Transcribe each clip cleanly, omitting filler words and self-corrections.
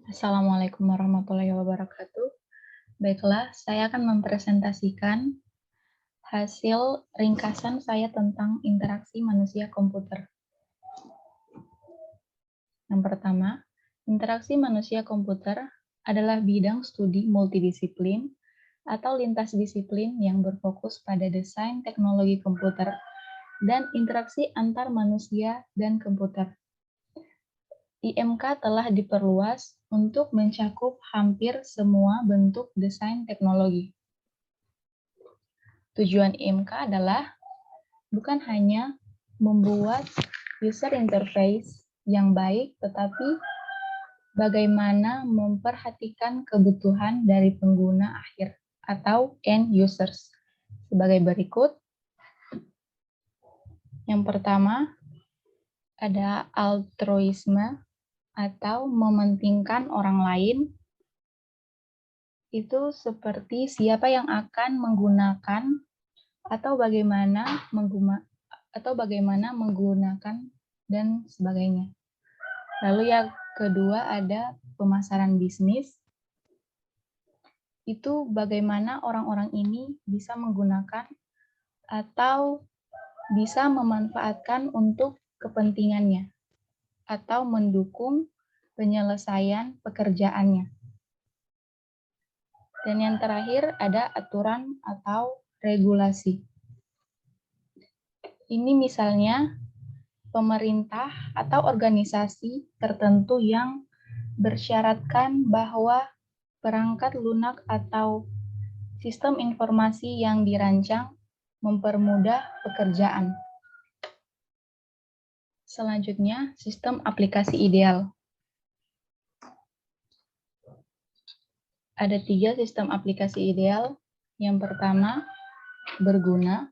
Assalamualaikum warahmatullahi wabarakatuh. Baiklah, saya akan mempresentasikan hasil ringkasan saya tentang interaksi manusia komputer. Yang pertama, interaksi manusia komputer adalah bidang studi multidisiplin atau lintas disiplin yang berfokus pada desain teknologi komputer dan interaksi antar manusia dan komputer. IMK telah diperluas untuk mencakup hampir semua bentuk desain teknologi. Tujuan IMK adalah bukan hanya membuat user interface yang baik, tetapi bagaimana memperhatikan kebutuhan dari pengguna akhir atau end users. Sebagai berikut. Yang pertama, ada altruisme atau mementingkan orang lain. Itu seperti siapa yang akan menggunakan atau bagaimana menggunakan dan sebagainya. Lalu yang kedua ada pemasaran bisnis. Itu bagaimana orang-orang ini bisa menggunakan atau bisa memanfaatkan untuk kepentingannya atau mendukung penyelesaian pekerjaannya. Dan yang terakhir ada aturan atau regulasi. Ini misalnya pemerintah atau organisasi tertentu yang bersyaratkan bahwa perangkat lunak atau sistem informasi yang dirancang mempermudah pekerjaan. Selanjutnya, sistem aplikasi ideal. Ada 3 sistem aplikasi ideal. Yang pertama, berguna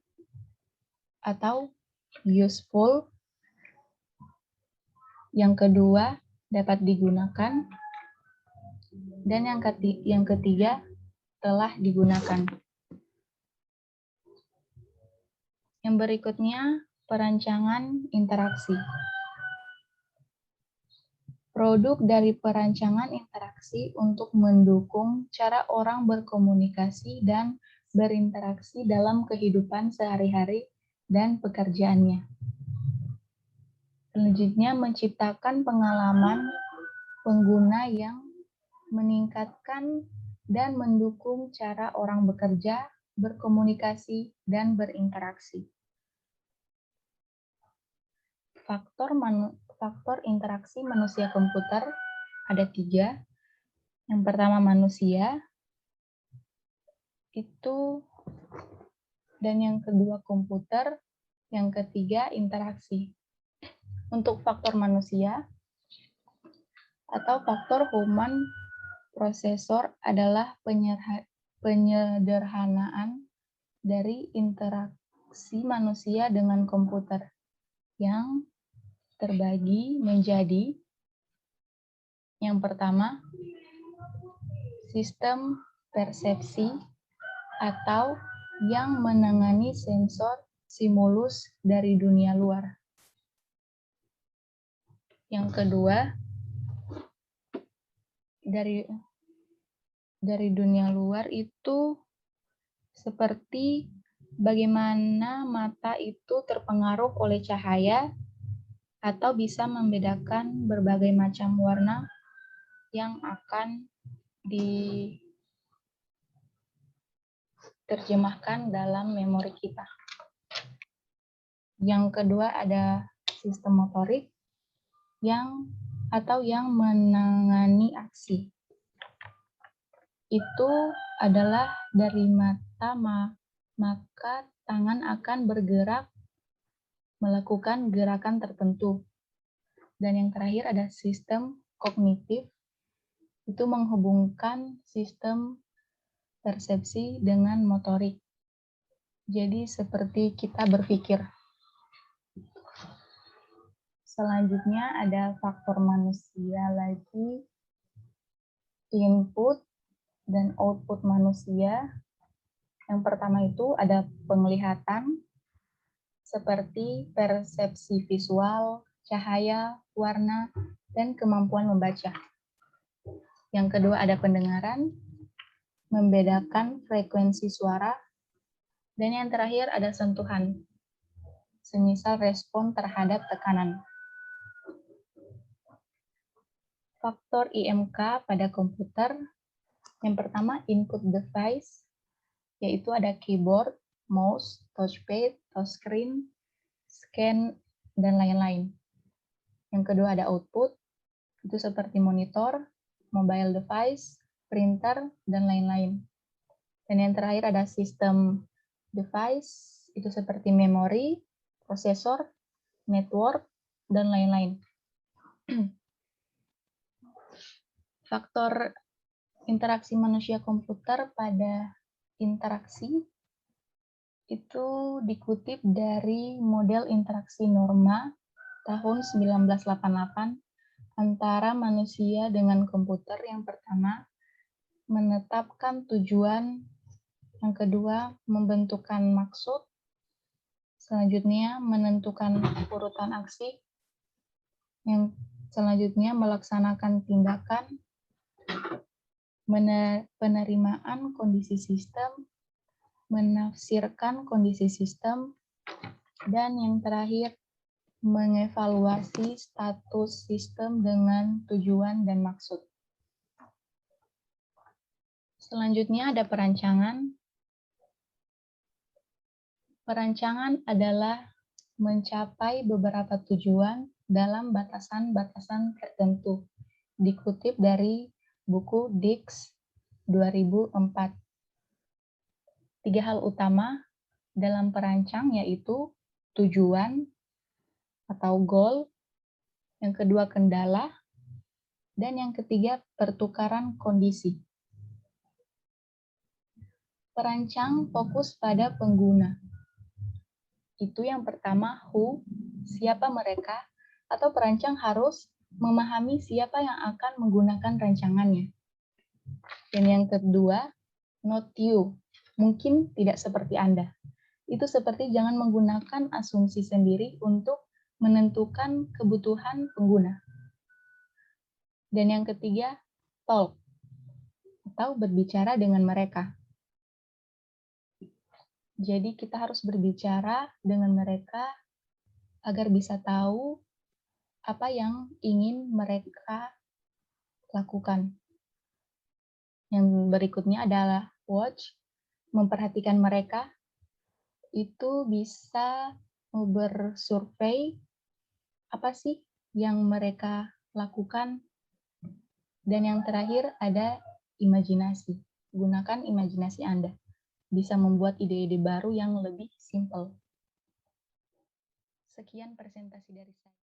atau useful. Yang kedua, dapat digunakan. Dan yang ketiga, telah digunakan. Yang berikutnya, perancangan interaksi. Produk dari perancangan interaksi untuk mendukung cara orang berkomunikasi dan berinteraksi dalam kehidupan sehari-hari dan pekerjaannya. Selanjutnya, menciptakan pengalaman pengguna yang meningkatkan dan mendukung cara orang bekerja, berkomunikasi, dan berinteraksi. Faktor interaksi manusia komputer ada 3. Yang pertama manusia, dan yang kedua komputer, yang ketiga interaksi. Untuk faktor manusia atau faktor human processor adalah penyederhanaan dari interaksi manusia dengan komputer yang terbagi menjadi yang pertama, sistem persepsi atau yang menangani sensor stimulus dari dunia luar. Yang kedua, dari dunia luar itu seperti bagaimana mata itu terpengaruh oleh cahaya atau bisa membedakan berbagai macam warna yang akan diterjemahkan dalam memori kita. Yang kedua ada sistem motorik yang menangani aksi. Itu adalah dari mata, maka tangan akan bergerak melakukan gerakan tertentu. Dan yang terakhir ada sistem kognitif, itu menghubungkan sistem persepsi dengan motorik. Jadi seperti kita berpikir. Selanjutnya ada faktor manusia lagi, input dan output manusia. Yang pertama itu ada penglihatan, seperti persepsi visual, cahaya, warna, dan kemampuan membaca. Yang kedua ada pendengaran, membedakan frekuensi suara, dan yang terakhir ada sentuhan, semisal respon terhadap tekanan. Faktor IMK pada komputer, yang pertama input device, yaitu ada keyboard, mouse, touchpad, touchscreen, scan, dan lain-lain. Yang kedua ada output, itu seperti monitor, mobile device, printer, dan lain-lain. Dan yang terakhir ada sistem device, itu seperti memori, prosesor, network, dan lain-lain. Faktor interaksi manusia komputer pada interaksi itu dikutip dari model interaksi norma tahun 1988 antara manusia dengan komputer. Yang pertama, menetapkan tujuan. Yang kedua, membentukkan maksud. Selanjutnya, menentukan urutan aksi. Yang selanjutnya, melaksanakan tindakan. Penerimaan kondisi sistem, menafsirkan kondisi sistem, dan yang terakhir, mengevaluasi status sistem dengan tujuan dan maksud. Selanjutnya ada perancangan. Perancangan adalah mencapai beberapa tujuan dalam batasan-batasan tertentu. Dikutip dari buku Dix 2004. 3 hal utama dalam perancang yaitu tujuan atau goal, yang kedua kendala, dan yang ketiga pertukaran kondisi. Perancang fokus pada pengguna. Itu yang pertama, who, siapa mereka, atau perancang harus memahami siapa yang akan menggunakan rancangannya. Dan yang kedua, not you, mungkin tidak seperti Anda. Itu seperti jangan menggunakan asumsi sendiri untuk menentukan kebutuhan pengguna. Dan yang ketiga, talk, atau berbicara dengan mereka. Jadi kita harus berbicara dengan mereka agar bisa tahu apa yang ingin mereka lakukan. Yang berikutnya adalah watch, memperhatikan mereka. Itu bisa bersurvei apa sih yang mereka lakukan. Dan yang terakhir ada imajinasi. Gunakan imajinasi Anda. Bisa membuat ide-ide baru yang lebih simpel. Sekian presentasi dari saya.